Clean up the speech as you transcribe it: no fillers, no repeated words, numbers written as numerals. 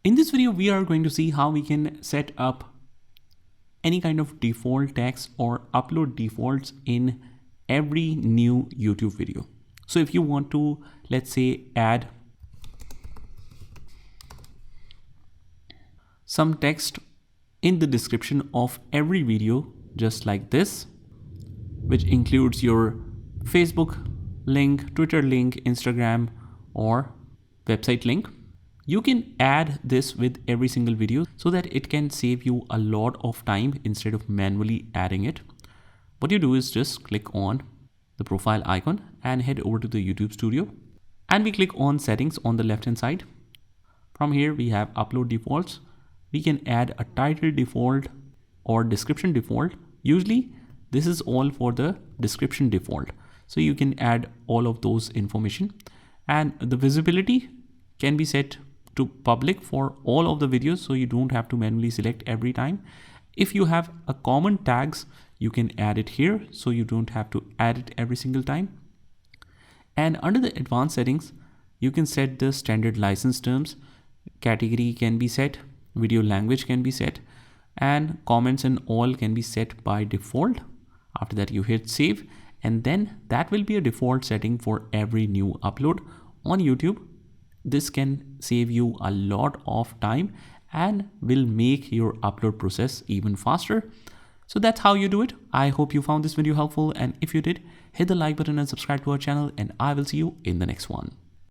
In this video, we are going to see how we can set up any kind of default text or upload defaults in every new YouTube video. So if you want to, let's say, add some text in the description of every video, just like this, which includes your Facebook link, Twitter link, Instagram, or website link. You can add this with every single video so that it can save you a lot of time instead of manually adding it. What you do is just click on the profile icon and head over to the YouTube Studio. And we click on settings on the left hand side. From here we have upload defaults. We can add a title default or description default. Usually this is all for the description default. So you can add all of those information, and the visibility can be set to public for all of the videos, so you don't have to manually select every time. If you have a common tags, you can add it here, so you don't have to add it every single time. And under the advanced settings, you can set the standard license terms. Category can be set, video language can be set, and comments and all can be set by default. After that, you hit save, and then that will be a default setting for every new upload on YouTube. This can save you a lot of time and will make your upload process even faster. So that's how you do it. I hope you found this video helpful, and if you did, hit the like button and subscribe to our channel, and I will see you in the next one.